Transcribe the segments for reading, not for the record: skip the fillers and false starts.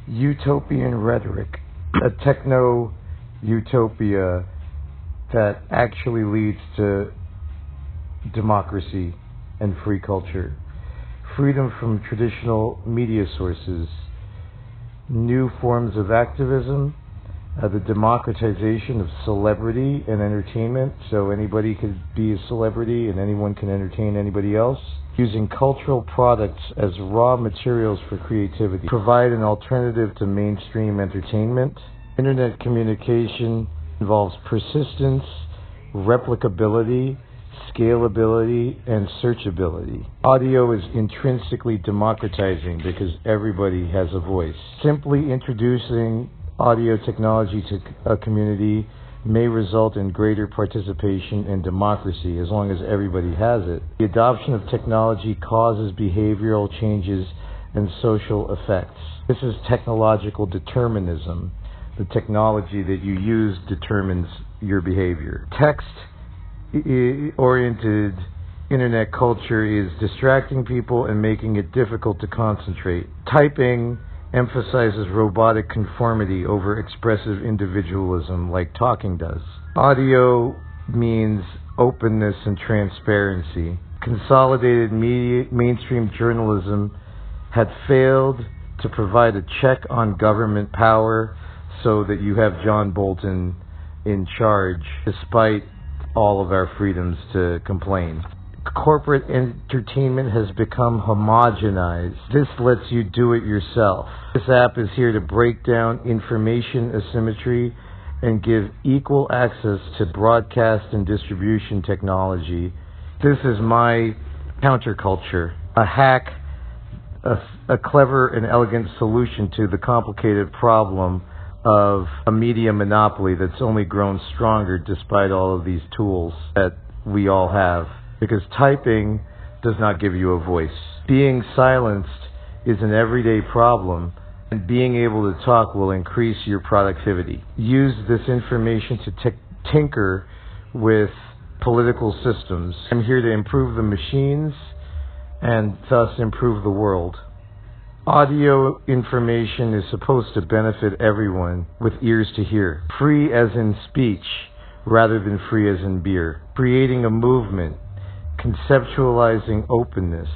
utopian rhetoric, a techno-utopia that actually leads to democracy and free culture, freedom from traditional media sources, new forms of activism, the democratization of celebrity and entertainment, so anybody could be a celebrity and anyone can entertain anybody else, using cultural products as raw materials for creativity, provide an alternative to mainstream entertainment. Internet communication involves persistence, replicability, scalability, and searchability. Audio is intrinsically democratizing because everybody has a voice. Simply introducing audio technology to a community may result in greater participation and democracy as long as everybody has it. The adoption of technology causes behavioral changes and social effects. This is technological determinism. The technology that you use determines your behavior. Text-oriented internet culture is distracting people and making it difficult to concentrate. Typing emphasizes robotic conformity over expressive individualism like talking does. Audio means openness and transparency. Consolidated mainstream journalism had failed to provide a check on government power so that you have John Bolton in charge, despite all of our freedoms to complain. Corporate entertainment has become homogenized. This lets you do it yourself. This app is here to break down information asymmetry and give equal access to broadcast and distribution technology. This is my counterculture, a hack, a clever and elegant solution to the complicated problem of a media monopoly that's only grown stronger despite all of these tools that we all have. Because typing does not give you a voice. Being silenced is an everyday problem, and being able to talk will increase your productivity. Use this information to tinker with political systems. I'm here to improve the machines and thus improve the world. Audio information is supposed to benefit everyone with ears to hear. Free as in speech rather than free as in beer. Creating a movement. Conceptualizing openness,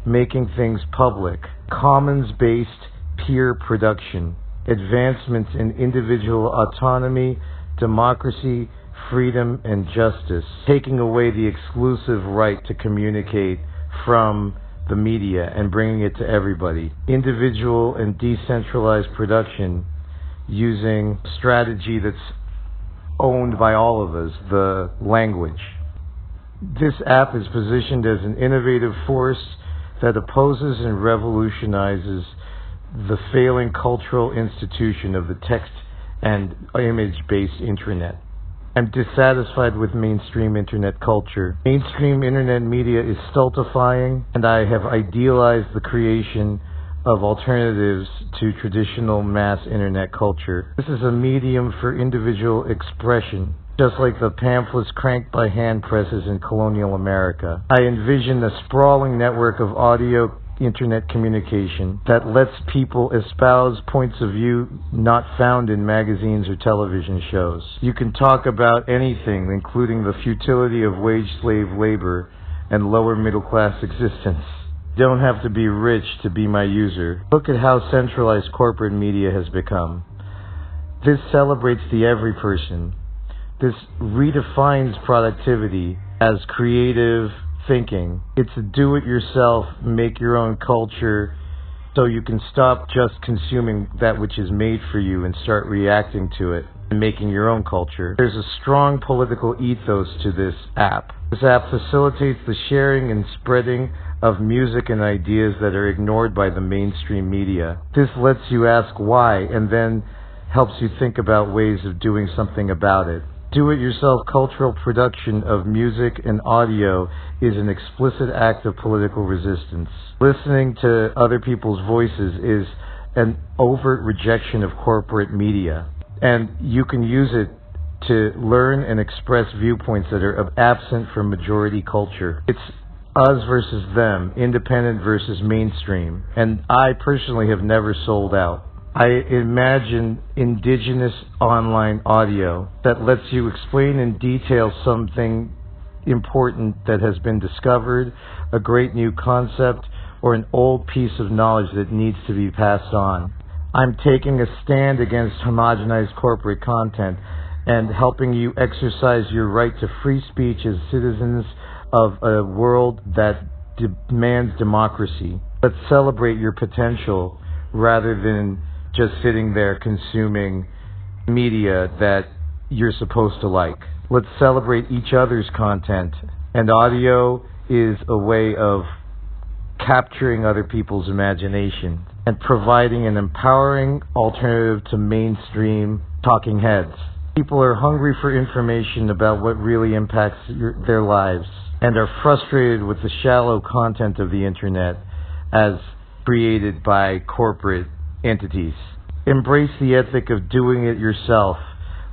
making things public, commons-based peer production, advancements in individual autonomy, democracy, freedom, and justice, taking away the exclusive right to communicate from the media and bringing it to everybody, individual and decentralized production using strategy that's owned by all of us, the language. This app is positioned as an innovative force that opposes and revolutionizes the failing cultural institution of the text and image-based internet. I'm dissatisfied with mainstream internet culture. Mainstream internet media is stultifying, and I have idealized the creation of alternatives to traditional mass internet culture. This is a medium for individual expression, just like the pamphlets cranked by hand presses in colonial America. I envision a sprawling network of audio internet communication that lets people espouse points of view not found in magazines or television shows. You can talk about anything, including the futility of wage slave labor and lower middle class existence. You don't have to be rich to be my user. Look at how centralized corporate media has become. This celebrates the every person. This redefines productivity as creative thinking. It's a do-it-yourself, make-your-own culture, so you can stop just consuming that which is made for you and start reacting to it and making your own culture. There's a strong political ethos to this app. This app facilitates the sharing and spreading of music and ideas that are ignored by the mainstream media. This lets you ask why and then helps you think about ways of doing something about it. Do-it-yourself cultural production of music and audio is an explicit act of political resistance. Listening to other people's voices is an overt rejection of corporate media, and you can use it to learn and express viewpoints that are absent from majority culture. It's us versus them, independent versus mainstream, and I personally have never sold out. I imagine indigenous online audio that lets you explain in detail something important that has been discovered, a great new concept, or an old piece of knowledge that needs to be passed on. I'm taking a stand against homogenized corporate content and helping you exercise your right to free speech as citizens of a world that demands democracy. Let's celebrate your potential rather than just sitting there consuming media that you're supposed to like. Let's celebrate each other's content. And audio is a way of capturing other people's imagination and providing an empowering alternative to mainstream talking heads. People are hungry for information about what really impacts their lives and are frustrated with the shallow content of the internet as created by corporate entities. Embrace the ethic of doing it yourself,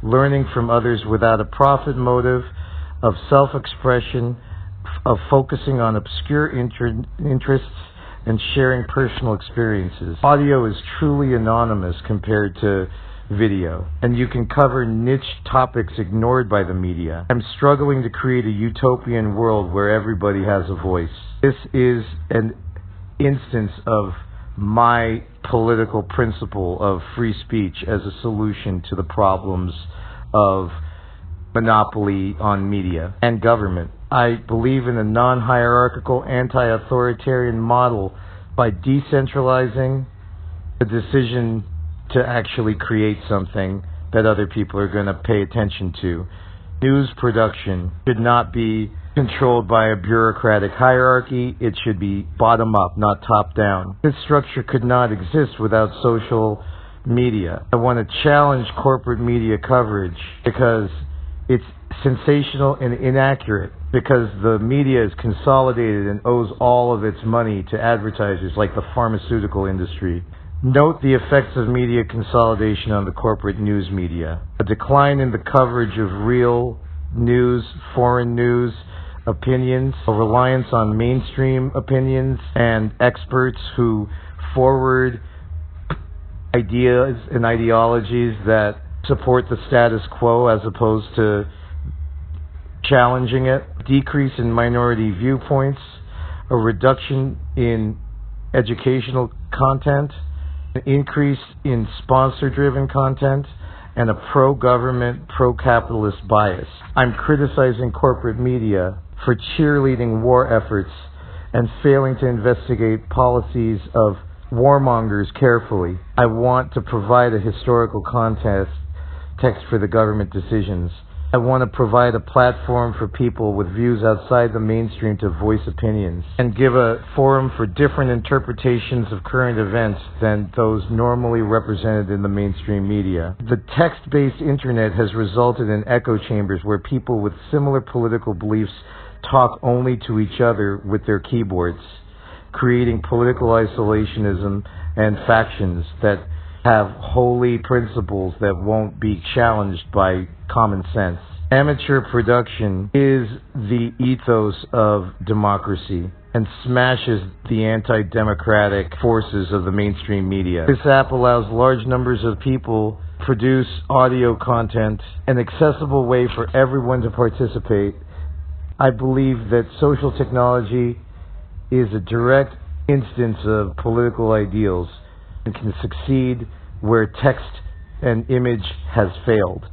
learning from others without a profit motive, of self-expression, of focusing on obscure interests and sharing personal experiences. Audio is truly anonymous compared to video, and you can cover niche topics ignored by the media. I'm struggling to create a utopian world where everybody has a voice. This is an instance of my political principle of free speech as a solution to the problems of monopoly on media and government. I believe in a non-hierarchical, anti-authoritarian model by decentralizing the decision to actually create something that other people are going to pay attention to. News production should not be controlled by a bureaucratic hierarchy. It should be bottom up, not top down. This structure could not exist without social media. I want to challenge corporate media coverage because it's sensational and inaccurate, because the media is consolidated and owes all of its money to advertisers like the pharmaceutical industry. Note the effects of media consolidation on the corporate news media. A decline in the coverage of real news, foreign news, opinions, a reliance on mainstream opinions and experts who forward ideas and ideologies that support the status quo as opposed to challenging it, decrease in minority viewpoints, a reduction in educational content, an increase in sponsor-driven content, and a pro-government, pro-capitalist bias. I'm criticizing corporate media for cheerleading war efforts and failing to investigate policies of warmongers carefully. I want to provide a historical context for the government decisions. I want to provide a platform for people with views outside the mainstream to voice opinions and give a forum for different interpretations of current events than those normally represented in the mainstream media. The text-based internet has resulted in echo chambers where people with similar political beliefs talk only to each other with their keyboards, creating political isolationism and factions that have holy principles that won't be challenged by common sense. Amateur production is the ethos of democracy and smashes the anti-democratic forces of the mainstream media. This app allows large numbers of people to produce audio content, an accessible way for everyone to participate. I believe that social technology is a direct instance of political ideals and can succeed where text and image has failed.